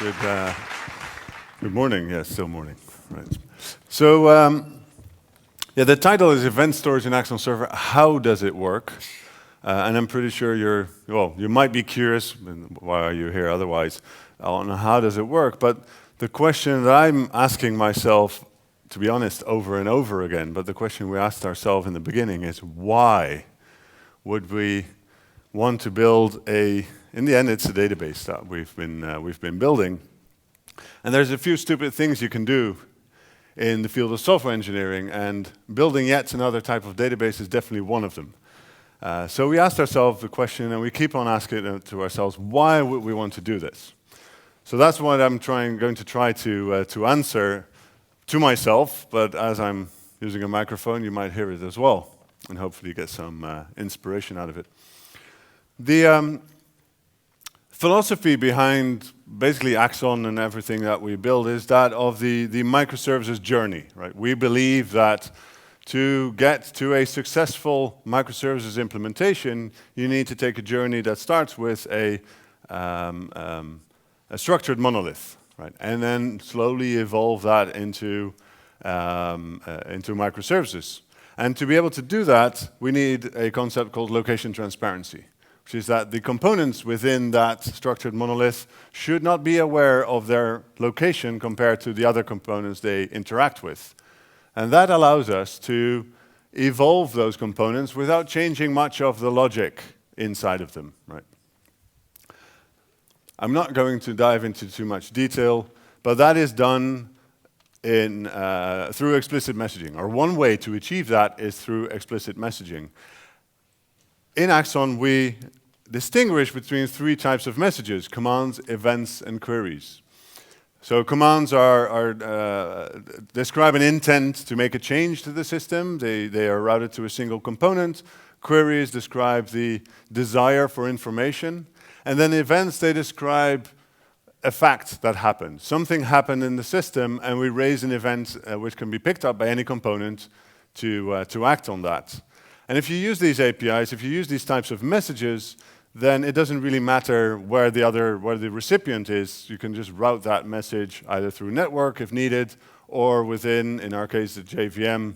Good morning. Yes, still morning. Right. So, the title is Event Storage in Axon Server. How does it work? And I'm pretty sure you might be curious, why are you here otherwise, on how does it work? But the question that I'm asking myself, to be honest, over and over again, but the question we asked ourselves in the beginning is, why would we want to build in the end, it's a database that we've been building. And there's a few stupid things you can do in the field of software engineering, and building yet another type of database is definitely one of them. So we asked ourselves the question, and we keep on asking it to ourselves, why would we want to do this? So that's what I'm going to try to answer to myself, but as I'm using a microphone, you might hear it as well, and hopefully get some inspiration out of it. The philosophy behind basically Axon and everything that we build is that of the microservices journey, right? We believe that to get to a successful microservices implementation, you need to take a journey that starts with a structured monolith, right? And then slowly evolve that into microservices. And to be able to do that, we need a concept called location transparency, which is that the components within that structured monolith should not be aware of their location compared to the other components they interact with. And that allows us to evolve those components without changing much of the logic inside of them, right? I'm not going to dive into too much detail, but that is done through explicit messaging, or one way to achieve that is through explicit messaging. In Axon, we distinguish between three types of messages: commands, events, and queries. So commands describe an intent to make a change to the system. They are routed to a single component. Queries describe the desire for information. And then events, they describe a fact that happened. Something happened in the system, and we raise an event which can be picked up by any component to act on that. And if you use these APIs, if you use these types of messages, then it doesn't really matter where the recipient is. You can just route that message either through network if needed, or within, in our case, the JVM,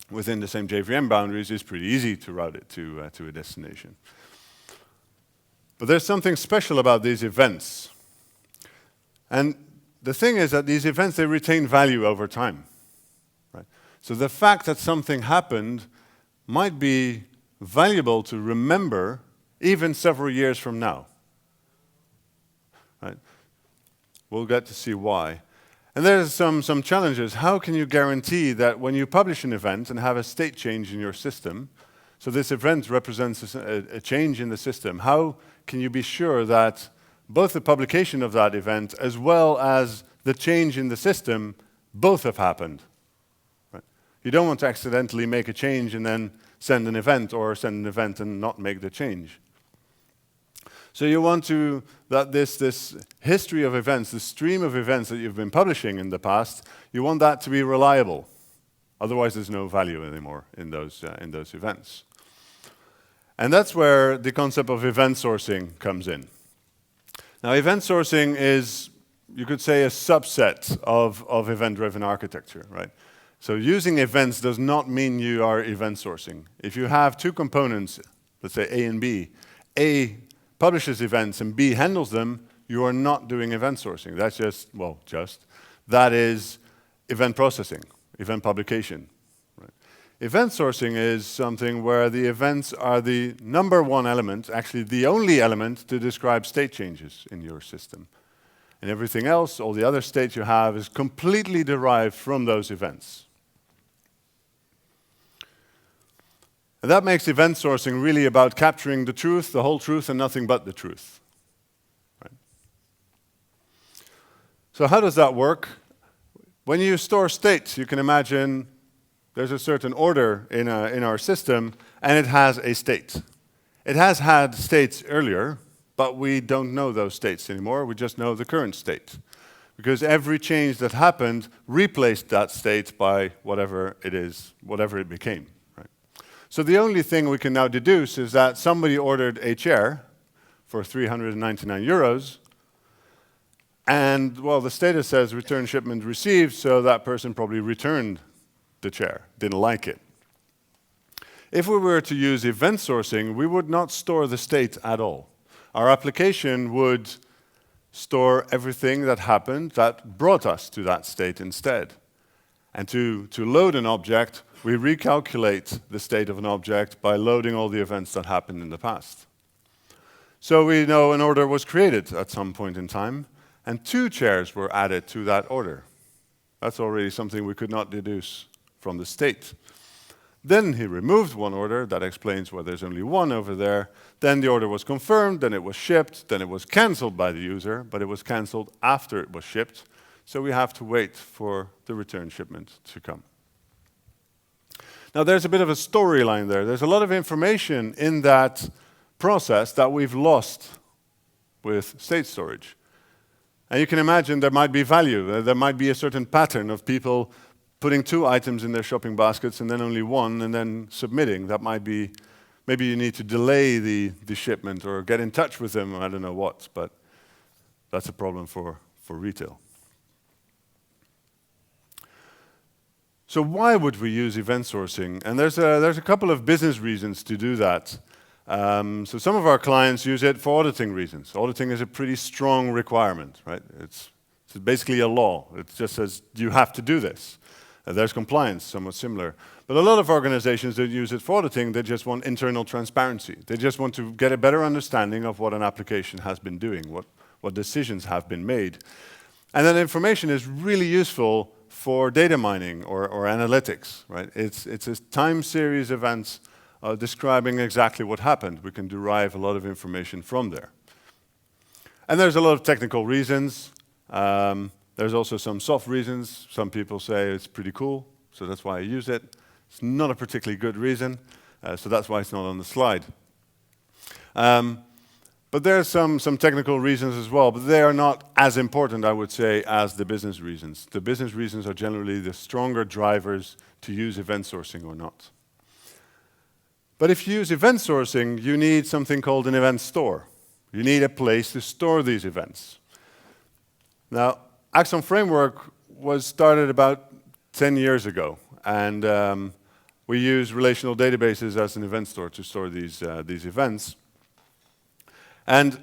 within the same JVM boundaries. It's pretty easy to route it to a destination. But there's something special about these events. And the thing is that these events, they retain value over time, right? So the fact that something happened might be valuable to remember even several years from now, right? We'll get to see why. And there's some challenges. How can you guarantee that when you publish an event and have a state change in your system, so this event represents a change in the system, how can you be sure that both the publication of that event as well as the change in the system both have happened? Right? You don't want to accidentally make a change and then send an event, or send an event and not make the change. So you want that this history of events, the stream of events that you've been publishing in the past, you want that to be reliable. Otherwise, there's no value anymore in those events. And that's where the concept of event sourcing comes in. Now, event sourcing is, you could say, a subset of event-driven architecture, right? So using events does not mean you are event sourcing. If you have two components, let's say A and B, A publishes events and B handles them, you are not doing event sourcing. That's that is event processing, event publication. Right? Event sourcing is something where the events are the number one element, actually the only element to describe state changes in your system. And everything else, all the other states you have, is completely derived from those events. And that makes event sourcing really about capturing the truth, the whole truth, and nothing but the truth. Right? So how does that work? When you store states, you can imagine there's a certain order in our system, and it has a state. It has had states earlier, but we don't know those states anymore. We just know the current state. Because every change that happened replaced that state by whatever it is, whatever it became. So the only thing we can now deduce is that somebody ordered a chair for 399 euros, And, well, the status says return shipment received, so that person probably returned the chair, didn't like it. If we were to use event sourcing, we would not store the state at all. Our application would store everything that happened that brought us to that state instead. And to load an object, we recalculate the state of an object by loading all the events that happened in the past. So we know an order was created at some point in time, and 2 chairs were added to that order. That's already something we could not deduce from the state. Then he removed 1 order, that explains why there's only 1 over there. Then the order was confirmed, then it was shipped, then it was cancelled by the user, but it was cancelled after it was shipped, so we have to wait for the return shipment to come. Now there's a bit of a storyline there. There's a lot of information in that process that we've lost with state storage. And you can imagine there might be value. There might be a certain pattern of people putting 2 items in their shopping baskets and then only 1 and then submitting. That might be, maybe you need to delay the shipment or get in touch with them, I don't know what, but that's a problem for retail. So why would we use event sourcing? And there's a couple of business reasons to do that. So some of our clients use it for auditing reasons. Auditing is a pretty strong requirement, right? It's basically a law. It just says you have to do this. There's compliance, somewhat similar. But a lot of organizations that use it for auditing, they just want internal transparency. They just want to get a better understanding of what an application has been doing, what decisions have been made. And that information is really useful for data mining or analytics, right? It's a time series event describing exactly what happened. We can derive a lot of information from there. And there's a lot of technical reasons. There's also some soft reasons. Some people say it's pretty cool, so that's why I use it. It's not a particularly good reason, so that's why it's not on the slide. But there's some technical reasons as well, but they are not as important, I would say, as the business reasons. The business reasons are generally the stronger drivers to use event sourcing or not. But if you use event sourcing, you need something called an event store. You need a place to store these events. Now, Axon Framework was started about 10 years ago, and we use relational databases as an event store to store these events. And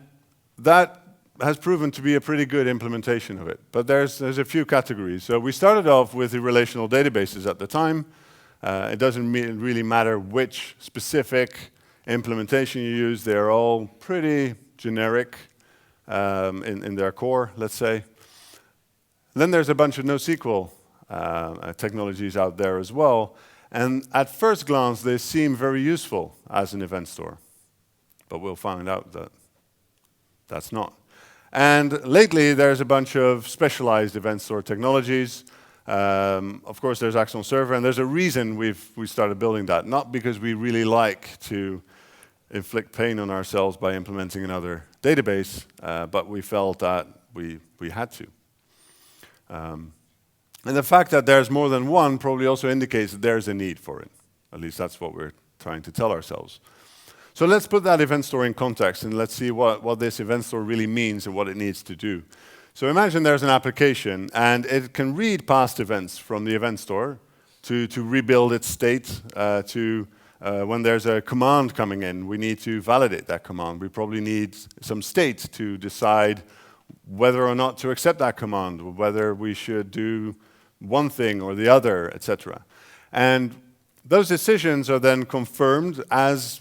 that has proven to be a pretty good implementation of it. But there's a few categories. So we started off with the relational databases at the time. It doesn't really matter which specific implementation you use. They're all pretty generic in their core, let's say. Then there's a bunch of NoSQL technologies out there as well. And at first glance, they seem very useful as an event store. But we'll find out that that's not. And lately, there's a bunch of specialized event store technologies. Of course, there's Axon Server, and there's a reason we started building that. Not because we really like to inflict pain on ourselves by implementing another database, but we felt that we had to. And the fact that there's more than one probably also indicates that there's a need for it. At least that's what we're trying to tell ourselves. So let's put that event store in context, and let's see what this event store really means and what it needs to do. So imagine there's an application, and it can read past events from the event store to rebuild its state, when there's a command coming in, we need to validate that command. We probably need some state to decide whether or not to accept that command, whether we should do one thing or the other, etc. And those decisions are then confirmed as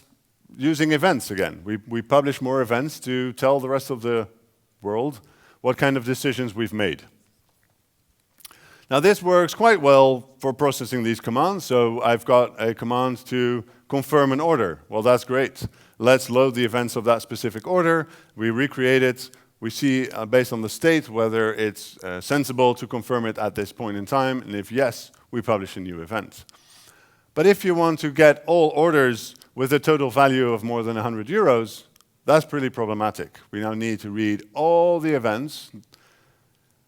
using events again. We publish more events to tell the rest of the world what kind of decisions we've made. Now this works quite well for processing these commands. So I've got a command to confirm an order. Well, that's great. Let's load the events of that specific order. We recreate it. We see, based on the state, whether it's sensible to confirm it at this point in time. And if yes, we publish a new event. But if you want to get all orders with a total value of more than 100 euros, that's pretty problematic. We now need to read all the events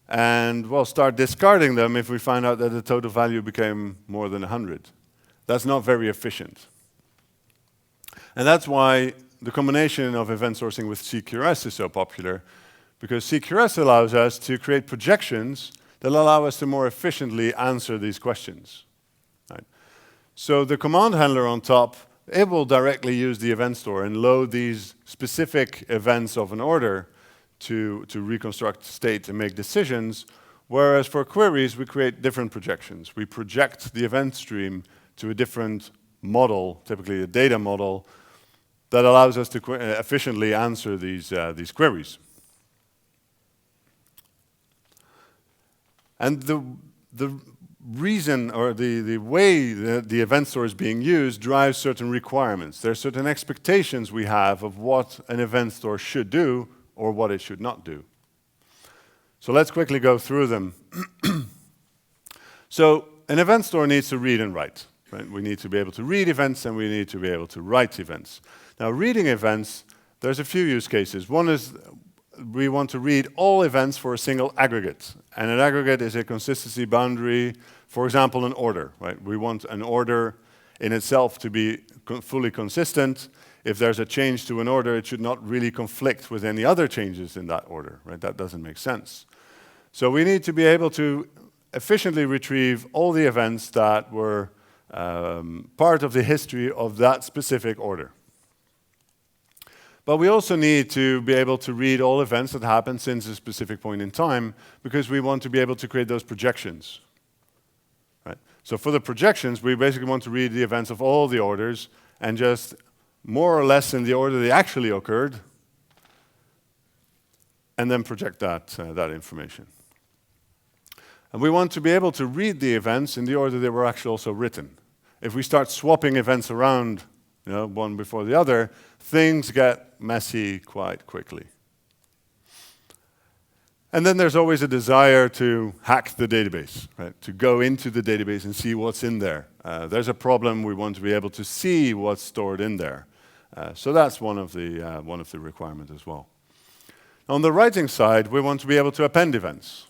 and, well, start discarding them if we find out that the total value became more than 100. That's not very efficient. And that's why the combination of event sourcing with CQRS is so popular, because CQRS allows us to create projections that allow us to more efficiently answer these questions. Right? So the command handler on top, it will directly use the event store and load these specific events of an order to reconstruct state and make decisions, whereas for queries, we create different projections. We project the event stream to a different model, typically a data model, that allows us to efficiently answer these queries. And the reason or the way the event store is being used drives certain requirements. There are certain expectations we have of what an event store should do or what it should not do. So let's quickly go through them. So an event store needs to read and write. Right? We need to be able to read events and we need to be able to write events. Now, reading events, there's a few use cases. One is we want to read all events for a single aggregate. And an aggregate is a consistency boundary, for example, an order. Right? We want an order in itself to be fully consistent. If there's a change to an order, it should not really conflict with any other changes in that order. Right? That doesn't make sense. So we need to be able to efficiently retrieve all the events that were part of the history of that specific order. But we also need to be able to read all events that happened since a specific point in time, because we want to be able to create those projections. Right? So for the projections, we basically want to read the events of all the orders and just more or less in the order they actually occurred, and then project that information. And we want to be able to read the events in the order they were actually also written. If we start swapping events around, one before the other, things get messy quite quickly. And then there's always a desire to hack the database, right? To go into the database and see what's in there. There's a problem, we want to be able to see what's stored in there. So that's one of the requirements as well. On the writing side, we want to be able to append events.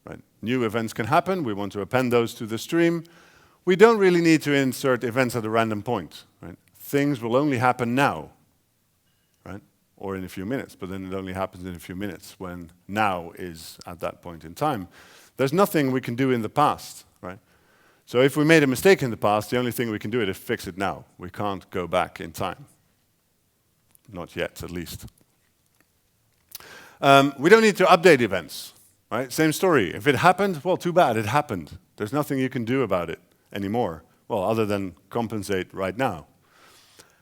Right? New events can happen, we want to append those to the stream. We don't really need to insert events at a random point. Right? Things will only happen now, right? Or in a few minutes, but then it only happens in a few minutes when now is at that point in time. There's nothing we can do in the past, right? So if we made a mistake in the past, the only thing we can do is fix it now. We can't go back in time. Not yet, at least. We don't need to update events, right? Same story. If it happened, well, too bad, it happened. There's nothing you can do about it anymore, well, other than compensate right now.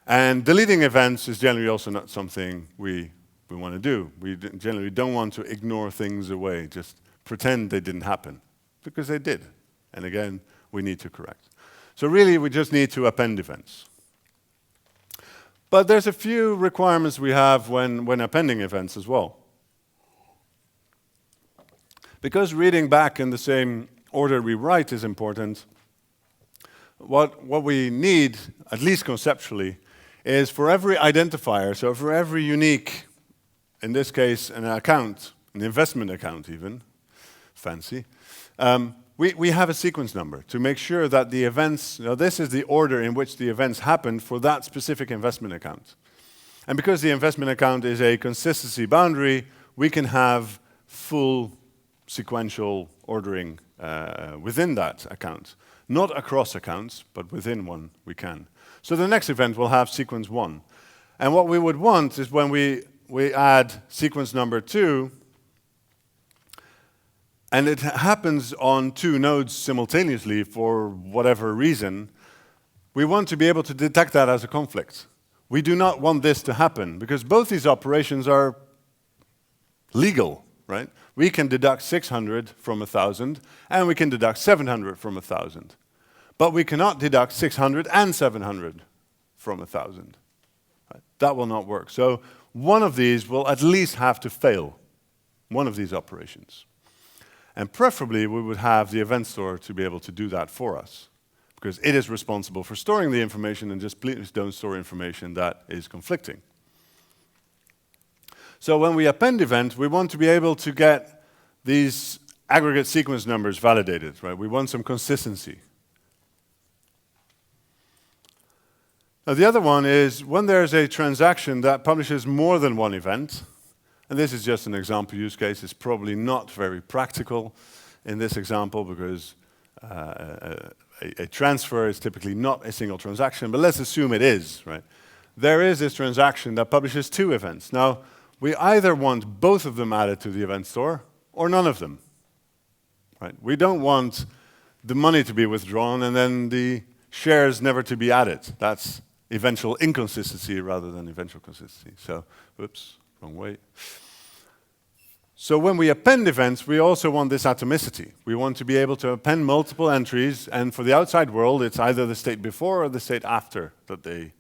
And deleting events is generally also not something we want to do. We generally don't want to ignore things away, just pretend they didn't happen, because they did. And again, we need to correct. So really, we just need to append events. But there's a few requirements we have when appending events as well. Because reading back in the same order we write is important, what we need, at least conceptually, is for every identifier, so for every unique, in this case, an account, an investment account even, fancy, we have a sequence number to make sure that the events, this is the order in which the events happened for that specific investment account. And because the investment account is a consistency boundary, we can have full sequential ordering within that account. Not across accounts, but within one we can. So the next event will have sequence 1. And what we would want is when we add sequence number 2, and it happens on 2 nodes simultaneously for whatever reason, we want to be able to detect that as a conflict. We do not want this to happen, because both these operations are legal, right? We can deduct 600 from 1,000, and we can deduct 700 from 1,000. But we cannot deduct 600 and 700 from 1,000. Right? That will not work. So one of these will at least have to fail, one of these operations. And preferably, we would have the event store to be able to do that for us, because it is responsible for storing the information, and just please don't store information that is conflicting. So when we append event, we want to be able to get these aggregate sequence numbers validated, right? We want some consistency. Now the other one is when there's a transaction that publishes more than one event, And this is just an example use case. It's probably not very practical in this example because a transfer is typically not a single transaction, but let's assume it is, right? There is this transaction that publishes 2 events. Now, we either want both of them added to the event store or none of them, right? We don't want the money to be withdrawn and then the shares never to be added. That's eventual inconsistency rather than eventual consistency. So, whoops, wrong way. So when we append events, we also want this atomicity. We want to be able to append multiple entries, and for the outside world, it's either the state before or the state after that they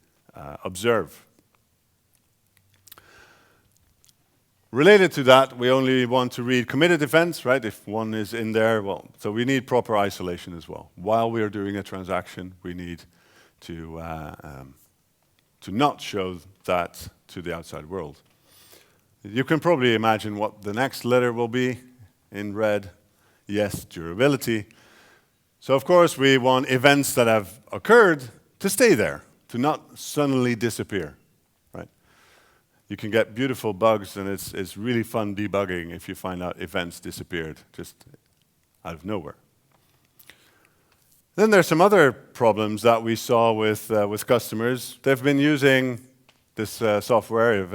observe. Related to that, we only want to read committed events, right? If one is in there, well, so we need proper isolation as well. While we are doing a transaction, we need to not show that to the outside world. You can probably imagine what the next letter will be in red. Yes, durability. So of course we want events that have occurred to stay there, to not suddenly disappear, right? You can get beautiful bugs and it's really fun debugging if you find out events disappeared just out of nowhere. Then there's some other problems that we saw with customers. They've been using this software,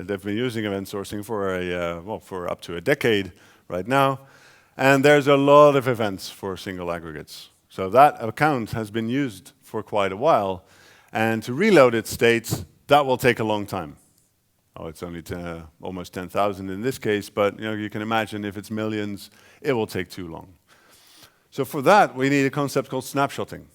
they've been using event sourcing for up to a decade right now, and there's a lot of events for single aggregates. So that account has been used for quite a while, and to reload its state, that will take a long time. Oh, it's only almost 10,000 in this case, but you can imagine if it's millions, it will take too long. So for that, we need a concept called snapshotting.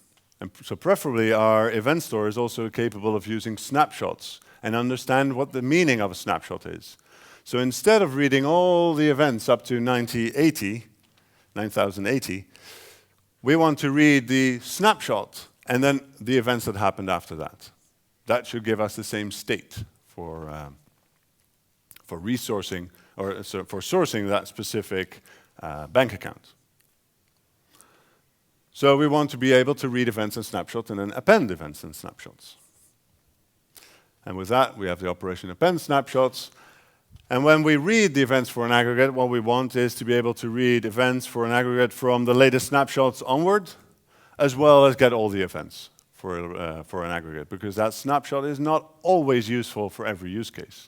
And so preferably our event store is also capable of using snapshots and understand what the meaning of a snapshot is. So instead of reading all the events up to 9080, we want to read the snapshot and then the events that happened after that. That should give us the same state for resourcing or for sourcing that specific bank account. So we want to be able to read events and snapshots and then append events and snapshots. And with that, we have the operation append snapshots. And when we read the events for an aggregate, what we want is to be able to read events for an aggregate from the latest snapshots onward, as well as get all the events for an aggregate, because that snapshot is not always useful for every use case.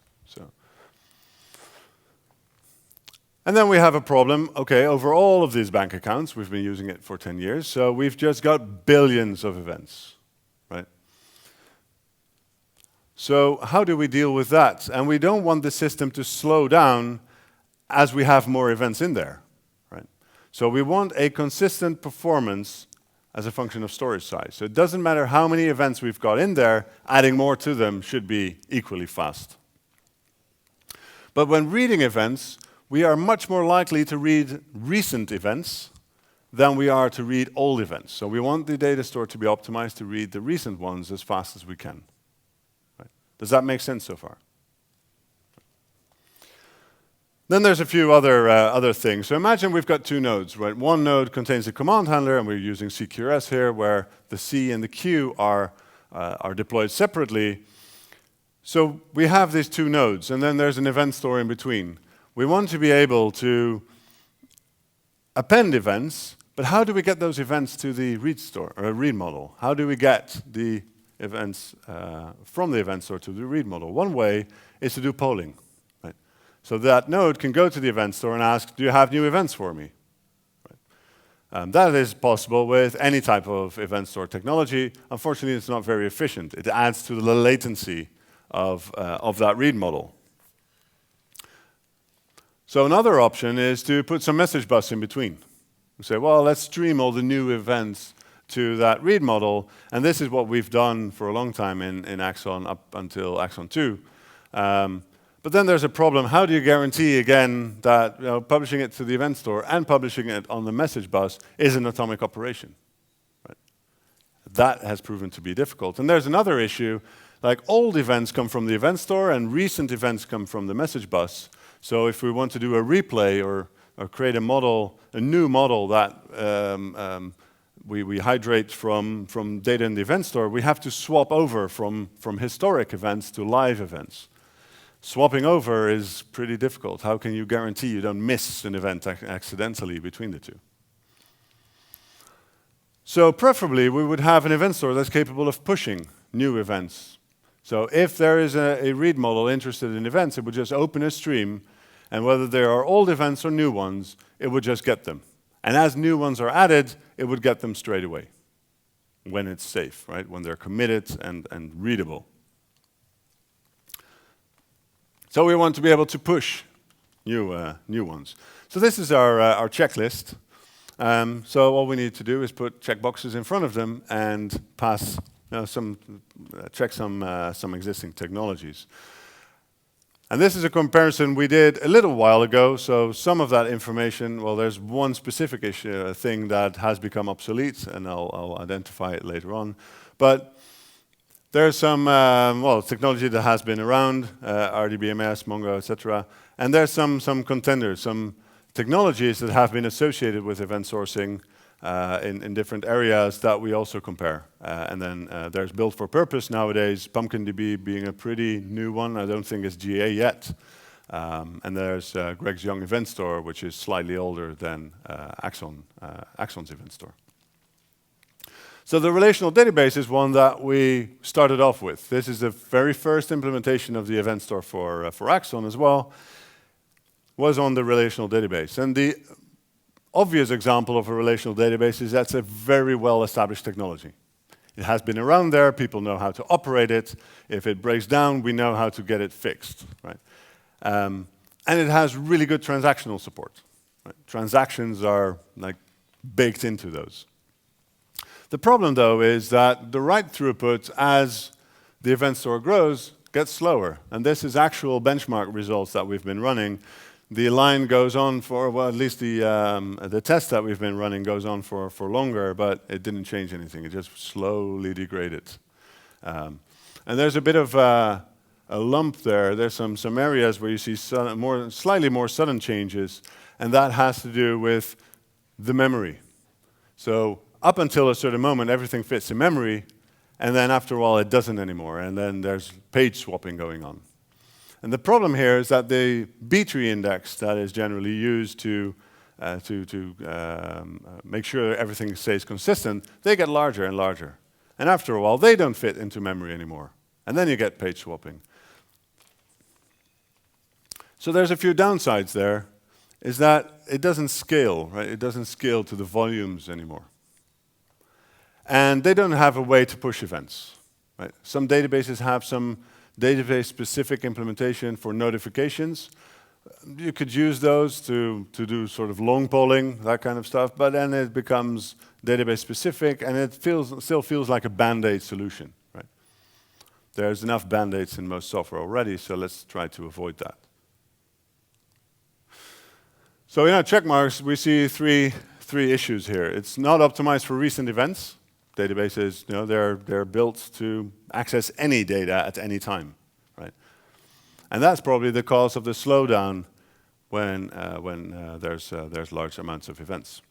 And then we have a problem, okay, over all of these bank accounts, we've been using it for 10 years, so we've just got billions of events, right? So how do we deal with that? And we don't want the system to slow down as we have more events in there, right? So we want a consistent performance as a function of storage size. So it doesn't matter how many events we've got in there, adding more to them should be equally fast. But when reading events, we are much more likely to read recent events than we are to read old events. So we want the data store to be optimized to read the recent ones as fast as we can. Right? Does that make sense so far? Then there's a few other things. So imagine we've got 2 nodes, right? One node contains a command handler, and we're using CQRS here, where the C and the Q are deployed separately. So we have these 2 nodes, and then there's an event store in between. We want to be able to append events, but how do we get those events to the read store or read model? How do we get the events from the event store to the read model? One way is to do polling. Right? So that node can go to the event store and ask, do you have new events for me? Right? That is possible with any type of event store technology. Unfortunately, it's not very efficient. It adds to the latency of that read model. So another option is to put some message bus in between. We say, well, let's stream all the new events to that read model, and this is what we've done for a long time in Axon up until Axon 2. But then there's a problem. How do you guarantee, again, that publishing it to the event store and publishing it on the message bus is an atomic operation? Right? That has proven to be difficult. And there's another issue, like old events come from the event store and recent events come from the message bus. So if we want to do a replay or create a model, a new model that we hydrate from data in the event store, we have to swap over from historic events to live events. Swapping over is pretty difficult. How can you guarantee you don't miss an event accidentally between the two? So preferably, we would have an event store that's capable of pushing new events. So if there is a read model interested in events, it would just open a stream, and whether there are old events or new ones, it would just get them. And as new ones are added, it would get them straight away, when it's safe, right? When they're committed and readable. So we want to be able to push new ones. So this is our checklist. So all we need to do is put checkboxes in front of them and pass check some existing technologies. And this is a comparison we did a little while ago. So some of that information, well, there's one specific issue, thing that has become obsolete, and I'll identify it later on. But there's some technology that has been around, RDBMS, Mongo, etc. And there's some contenders, some technologies that have been associated with event sourcing in different areas that we also compare. And then there's built for purpose nowadays, PumpkinDB being a pretty new one. I don't think it's GA yet. And there's Greg's Young Event Store, which is slightly older than Axon's Event Store. So the relational database is one that we started off with. This is the very first implementation of the event store for Axon as well, was on the relational database. And the obvious example of a relational database is that's a very well-established technology. It has been around there, people know how to operate it. If it breaks down, we know how to get it fixed, right? And it has really good transactional support. Right? Transactions are like baked into those. The problem, though, is that the write throughput as the event store grows gets slower. And this is actual benchmark results that we've been running. The line goes on for, well, at least the test that we've been running goes on for longer, but it didn't change anything. It just slowly degraded. And there's a bit of a lump there. There's some areas where you see slightly more sudden changes, and that has to do with the memory. So up until a certain moment, everything fits in memory, and then after a while, it doesn't anymore, and then there's page swapping going on. And the problem here is that the B-tree index that is generally used to make sure everything stays consistent, they get larger and larger. And after a while, they don't fit into memory anymore. And then you get page swapping. So there's a few downsides there, is that it doesn't scale, right? It doesn't scale to the volumes anymore. And they don't have a way to push events, right? Some databases have some database-specific implementation for notifications. You could use those to do sort of long polling, that kind of stuff, but then it becomes database-specific, and it still feels like a Band-Aid solution, right? There's enough Band-Aids in most software already, so let's try to avoid that. So in our check marks, we see three issues here. It's not optimized for recent events. Databases, they're built to access any data at any time, right? And that's probably the cause of the slowdown when there's large amounts of events.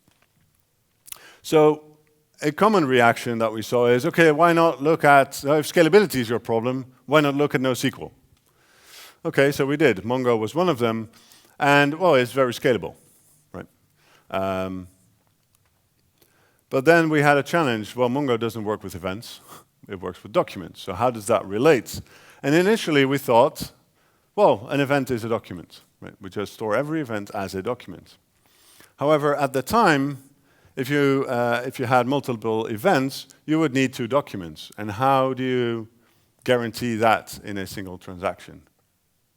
So a common reaction that we saw is, okay, why not look at, if scalability is your problem, why not look at NoSQL? Okay, so we did. Mongo was one of them, and well, it's very scalable, right? But then we had a challenge. Well, Mongo doesn't work with events. It works with documents. So how does that relate? And initially we thought, well, an event is a document, right? We just store every event as a document. However, at the time, if you had multiple events, you would need 2 documents. And how do you guarantee that in a single transaction?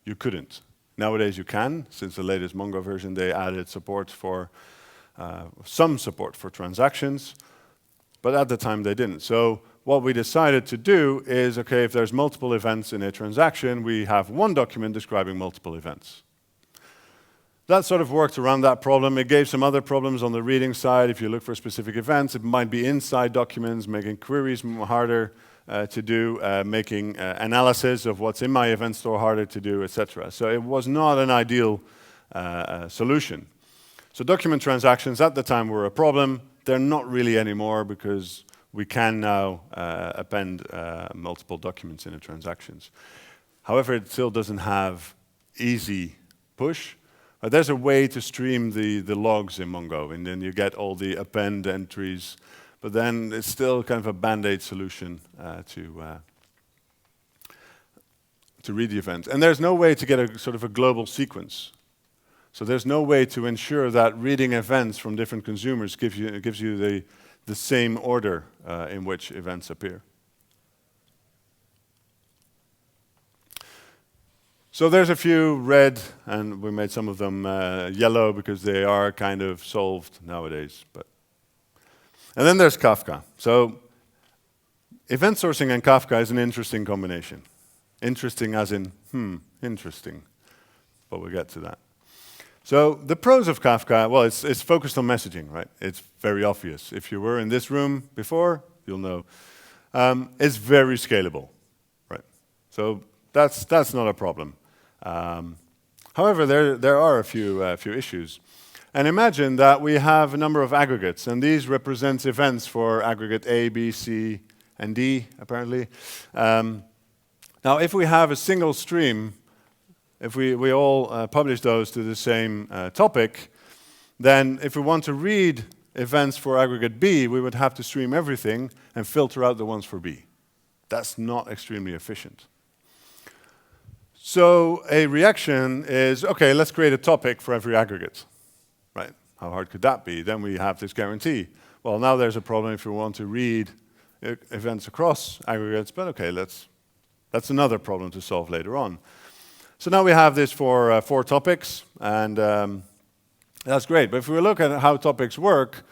You couldn't. Nowadays you can. Since the latest Mongo version, they added support for some support for transactions, but at the time they didn't. So what we decided to do is, okay, if there's multiple events in a transaction, we have one document describing multiple events. That sort of worked around that problem. It gave some other problems on the reading side. If you look for specific events, it might be inside documents, making queries harder to do, making analysis of what's in my event store harder to do, etc. So it was not an ideal solution. So document transactions at the time were a problem. They're not really anymore because we can now append multiple documents in the transactions. However, it still doesn't have easy push. There's a way to stream the logs in Mongo, and then you get all the append entries, but then it's still kind of a band-aid solution to read the event. And there's no way to get a sort of a global sequence. So there's no way to ensure that reading events from different consumers gives you the same order in which events appear. So there's a few red, and we made some of them yellow because they are kind of solved nowadays. And then there's Kafka. So event sourcing and Kafka is an interesting combination. Interesting as in, interesting. But we'll get to that. So the pros of Kafka, well, it's focused on messaging, right? It's very obvious. If you were in this room before, you'll know. It's very scalable, right? So that's not a problem. However, there are a few issues. And imagine that we have a number of aggregates, and these represent events for aggregate A, B, C, and D, apparently. Now, if we have a single stream, if we all publish those to the same topic, then if we want to read events for aggregate B, we would have to stream everything and filter out the ones for B. That's not extremely efficient. So a reaction is, okay, let's create a topic for every aggregate, right? How hard could that be? Then we have this guarantee. Well, now there's a problem if you want to read events across aggregates, but okay, that's another problem to solve later on. So now we have this for 4 topics, and that's great. But if we look at how topics work,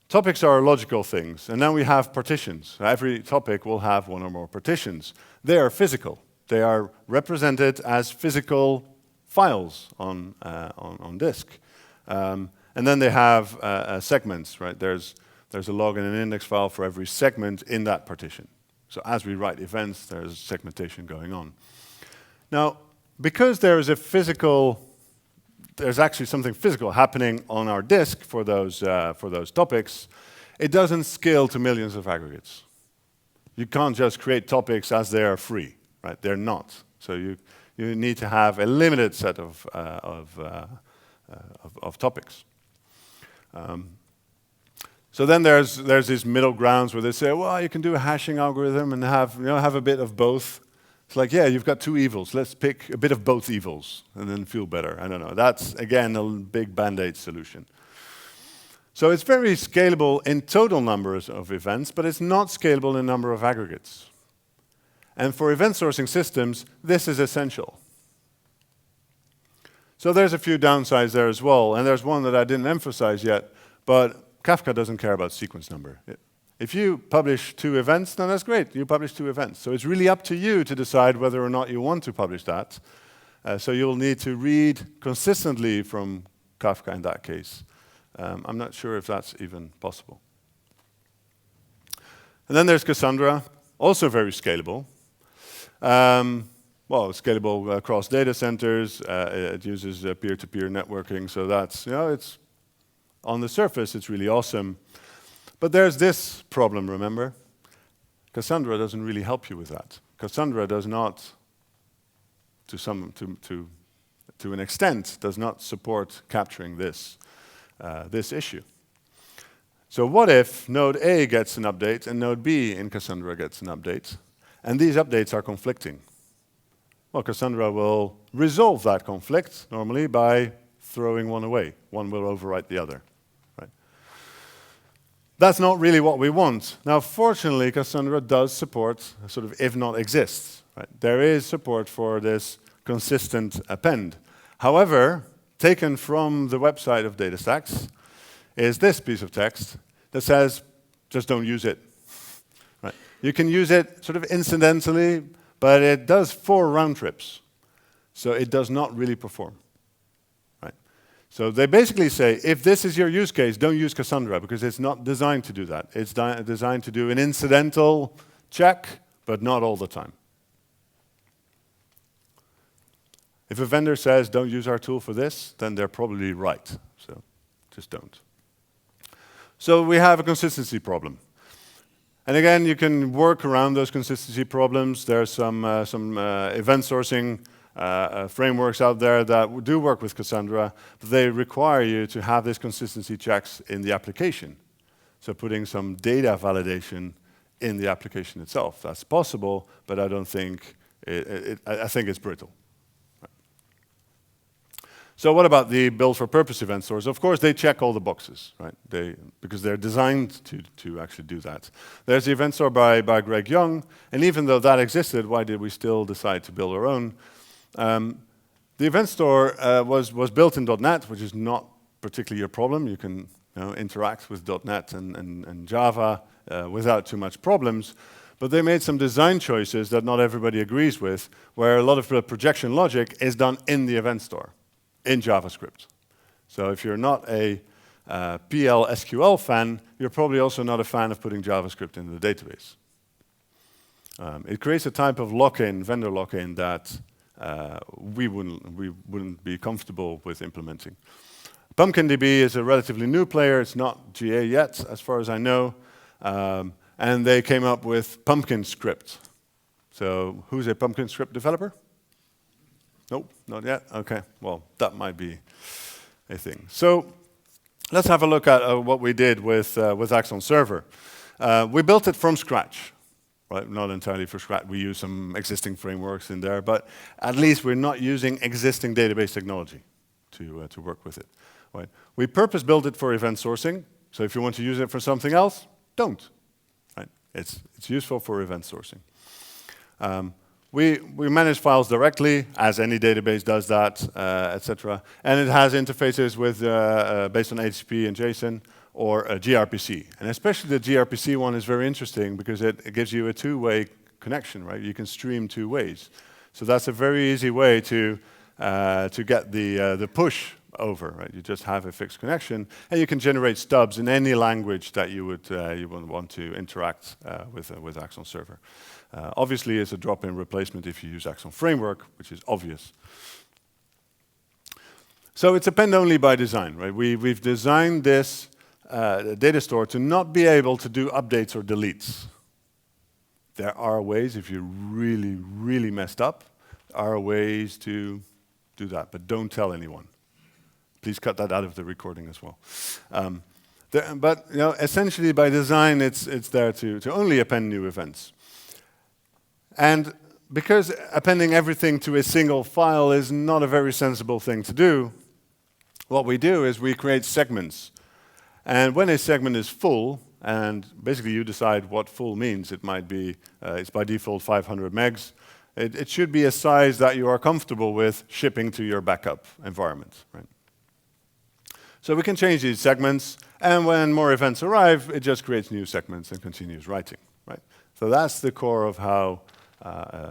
topics are logical things, and then we have partitions. Every topic will have 1 or more partitions. They are physical. They are represented as physical files on disk. And then they have segments, right? There's a log and an index file for every segment in that partition. So as we write events, there's segmentation going on. Now, because there's actually something physical happening on our disk for those topics, it doesn't scale to millions of aggregates. You can't just create topics as they are free. Right, they're not. So you need to have a limited set of topics. So then there's these middle grounds where they say, well, you can do a hashing algorithm and have a bit of both. It's like, yeah, you've got 2 evils. Let's pick a bit of both evils and then feel better. I don't know. That's again a big band-aid solution. So it's very scalable in total numbers of events, but it's not scalable in number of aggregates. And for event sourcing systems, this is essential. So there's a few downsides there as well, and there's one that I didn't emphasize yet, but Kafka doesn't care about sequence number. If you publish 2 events, then that's great. You publish 2 events. So it's really up to you to decide whether or not you want to publish that. So you'll need to read consistently from Kafka in that case. I'm not sure if that's even possible. And then there's Cassandra, also very scalable. Well, it's scalable across data centers. It uses peer-to-peer networking, so that's, it's on the surface, it's really awesome. But there's this problem, remember? Cassandra doesn't really help you with that. Cassandra does not, to an extent, does not support capturing this issue. So what if node A gets an update and node B in Cassandra gets an update? And these updates are conflicting. Well, Cassandra will resolve that conflict normally by throwing one away. One will overwrite the other. Right? That's not really what we want. Now, fortunately, Cassandra does support, sort of, if not exists. Right? There is support for this consistent append. However, taken from the website of DataStax is this piece of text that says, just don't use it. You can use it sort of incidentally, but it does 4 round trips. So it does not really perform. Right? So they basically say, if this is your use case, don't use Cassandra, because it's not designed to do that. It's designed to do an incidental check, but not all the time. If a vendor says, don't use our tool for this, then they're probably right. So just don't. So we have a consistency problem. And again, you can work around those consistency problems. There's some event sourcing frameworks out there that do work with Cassandra, but they require you to have these consistency checks in the application. So putting some data validation in the application itself. That's possible, but I don't think I think it's brittle. So what about the build-for-purpose event stores? Of course, they check all the boxes, right? Because they're designed to actually do that. There's the event store by Greg Young, and even though that existed, why did we still decide to build our own? The event store was built in .NET, which is not particularly a problem. You can interact with .NET and Java without too much problems. But they made some design choices that not everybody agrees with, where a lot of the projection logic is done in the event store, in JavaScript. So if you're not a PL SQL fan, you're probably also not a fan of putting JavaScript in the database. It creates a type of lock-in, vendor lock-in, that we wouldn't be comfortable with implementing. PumpkinDB is a relatively new player. It's not GA yet, as far as I know. And they came up with Pumpkin Script. So who's a Pumpkin Script developer? Nope, not yet. OK, well, that might be a thing. So let's have a look at what we did with Axon Server. We built it from scratch. Right? Not entirely from scratch. We use some existing frameworks in there, but at least we're not using existing database technology to work with it. Right? We purpose-built it for event sourcing. So if you want to use it for something else, don't. Right? It's useful for event sourcing. We manage files directly, as any database does that, etc. And it has interfaces with based on HTTP and JSON or gRPC. And especially the gRPC one is very interesting because it gives you a two-way connection, right? You can stream two ways. So that's a very easy way to get the push over, right? You just have a fixed connection, and you can generate stubs in any language that you would want to interact with Axon Server. Obviously, it's a drop-in replacement if you use Axon Framework, which is obvious. So it's append-only by design, right? We've designed this data store to not be able to do updates or deletes. There are ways, if you're really, really messed up, there are ways to do that, but don't tell anyone. Please cut that out of the recording as well. But essentially, by design, it's there to only append new events. And because appending everything to a single file is not a very sensible thing to do, what we do is we create segments. And when a segment is full, and basically you decide what full means, it might be, it's by default 500 megs, it should be a size that you are comfortable with shipping to your backup environment. Right? So we can change these segments, and when more events arrive, it just creates new segments and continues writing. Right? So that's the core of how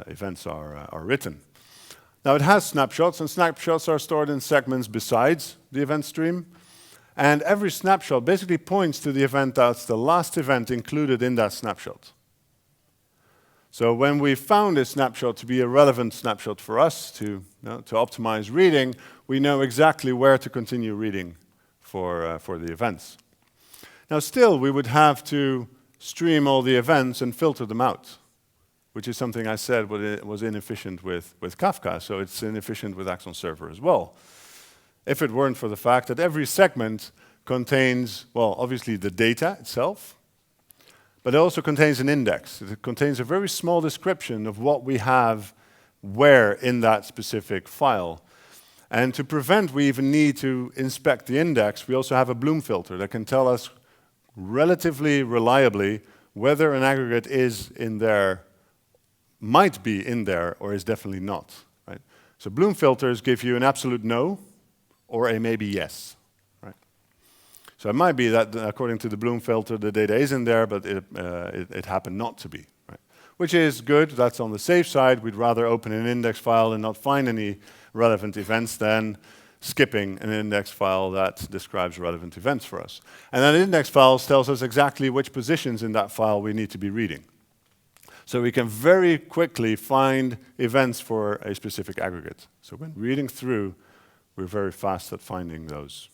events are written. Now it has snapshots, and snapshots are stored in segments besides the event stream. And every snapshot basically points to the event that's the last event included in that snapshot. So when we found a snapshot to be a relevant snapshot for us to optimize reading, we know exactly where to continue reading for the events. Now still, we would have to stream all the events and filter them out, which is something I said was inefficient with Kafka, so it's inefficient with Axon Server as well. If it weren't for the fact that every segment contains, well, obviously the data itself, but it also contains an index. It contains a very small description of what we have where in that specific file. And to prevent we even need to inspect the index, we also have a Bloom filter that can tell us relatively reliably whether an aggregate is in there, might be in there, or is definitely not. Right? So Bloom filters give you an absolute no, or a maybe yes. Right? So it might be that according to the Bloom filter, the data is in there, but it happened not to be. Right? Which is good. That's on the safe side. We'd rather open an index file and not find any relevant events than skipping an index file that describes relevant events for us. And that index file tells us exactly which positions in that file we need to be reading. So we can very quickly find events for a specific aggregate. So when reading through, we're very fast at finding those.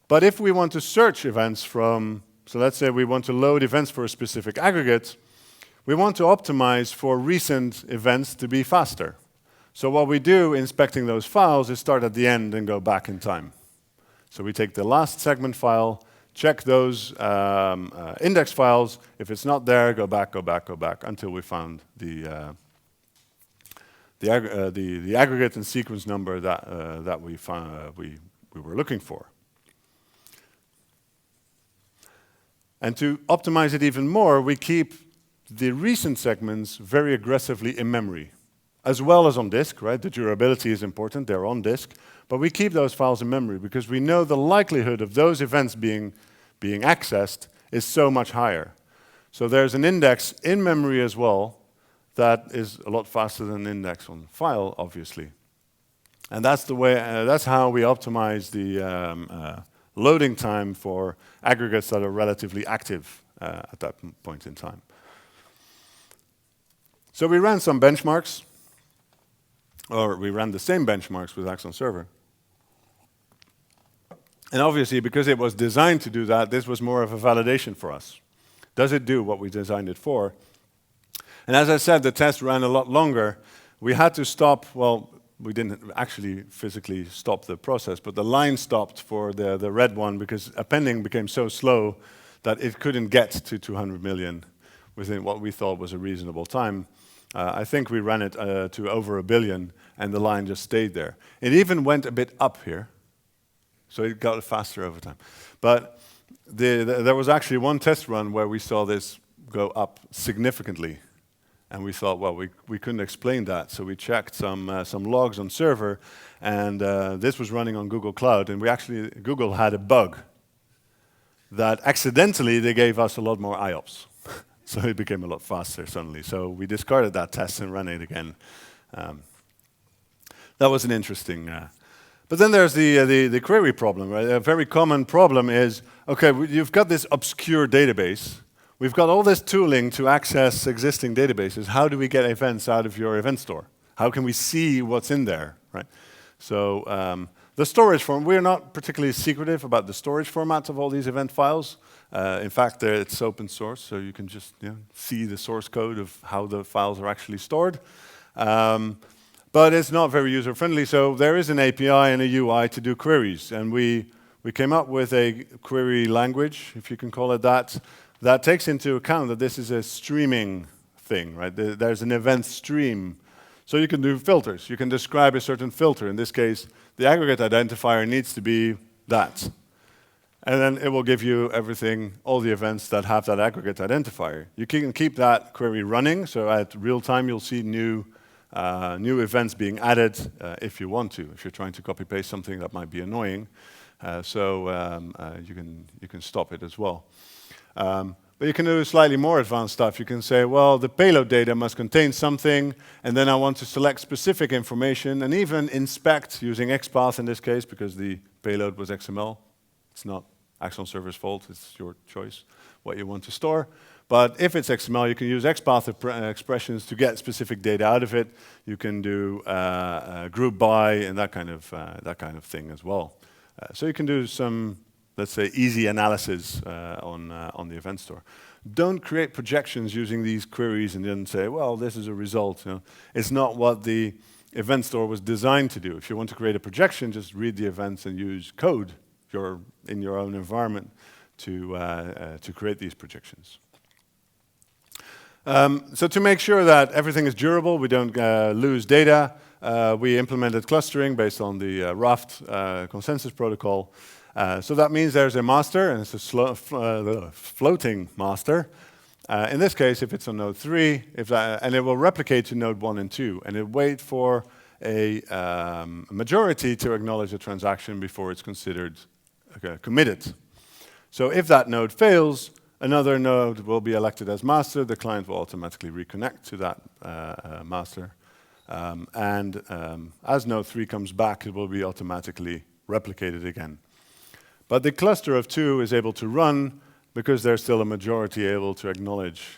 But if we want to search events from So let's say we want to load events for a specific aggregate. We want to optimize for recent events to be faster. So what we do inspecting those files is start at the end and go back in time. So we take the last segment file, check those index files. If it's not there, go back until we found the aggregate and sequence number that we were looking for. And to optimize it even more, we keep the recent segments very aggressively in memory, as well as on disk, right? The durability is important, they're on disk, but we keep those files in memory because we know the likelihood of those events being accessed is so much higher. So there's an index in memory as well that is a lot faster than an index on file, obviously. And that's the way. That's how we optimize the loading time for aggregates that are relatively active at that point in time. So we ran some benchmarks, or we ran the same benchmarks with Axon Server. And obviously, because it was designed to do that, this was more of a validation for us. Does it do what we designed it for? And as I said, the test ran a lot longer. We had to stop, well, we didn't actually physically stop the process, but the line stopped for the red one because appending became so slow that it couldn't get to 200 million within what we thought was a reasonable time. I think we ran it to over 1 billion, and the line just stayed there. It even went a bit up here, so it got faster over time. But there was actually one test run where we saw this go up significantly. And we thought, well, we couldn't explain that, so we checked some logs on server, and this was running on Google Cloud, and Google had a bug that accidentally they gave us a lot more IOPS. So it became a lot faster suddenly. So we discarded that test and ran it again. That was an interesting. But then there's the query problem, right? A very common problem is, okay, you've got this obscure database. We've got all this tooling to access existing databases. How do we get events out of your event store? How can we see what's in there, right? So the storage form, we're not particularly secretive about the storage format of all these event files. In fact, it's open source, so you can just see the source code of how the files are actually stored. But it's not very user-friendly, so there is an API and a UI to do queries. And we came up with a query language, if you can call it that, that takes into account that this is a streaming thing, right? There's an event stream. So you can do filters. You can describe a certain filter. In this case, the aggregate identifier needs to be that. And then it will give you everything, all the events that have that aggregate identifier. You can keep that query running, so at real time you'll see new events being added if you want to, if you're trying to copy-paste something that might be annoying. You can stop it as well. But you can do slightly more advanced stuff. You can say, well, the payload data must contain something, and then I want to select specific information, and even inspect using XPath in this case, because the payload was XML. It's not Axon Server's fault, it's your choice what you want to store. But if it's XML, you can use XPath expressions to get specific data out of it. You can do group by and that kind of thing as well. So you can do some, let's say, easy analysis on the event store. Don't create projections using these queries and then say, well, this is a result. It's not what the event store was designed to do. If you want to create a projection, just read the events and use code in your own environment to create these projections. So to make sure that everything is durable, we don't lose data, we implemented clustering based on the Raft consensus protocol. So that means there's a master, and it's a floating master. In this case, if it's on node 3, and it will replicate to node 1 and 2, and it waits for a majority to acknowledge a transaction before it's considered committed. So if that node fails, another node will be elected as master. The client will automatically reconnect to that master. As node 3 comes back, it will be automatically replicated again. But the cluster of 2 is able to run because there's still a majority able to acknowledge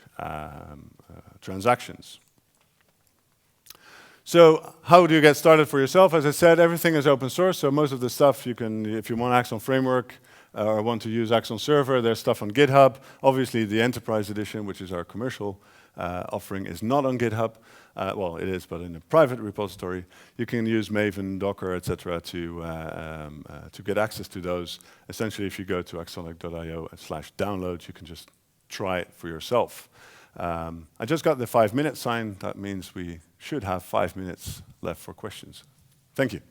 transactions. So how do you get started for yourself? As I said, everything is open source, so most of the stuff you can, if you want Axon Framework, or want to use Axon Server, there's stuff on GitHub. Obviously, the Enterprise Edition, which is our commercial offering, is not on GitHub. Well, it is, but in a private repository. You can use Maven, Docker, etc. to get access to those. Essentially, if you go to axonic.io/download, you can just try it for yourself. I just got the 5-minute sign. That means we should have 5 minutes left for questions. Thank you.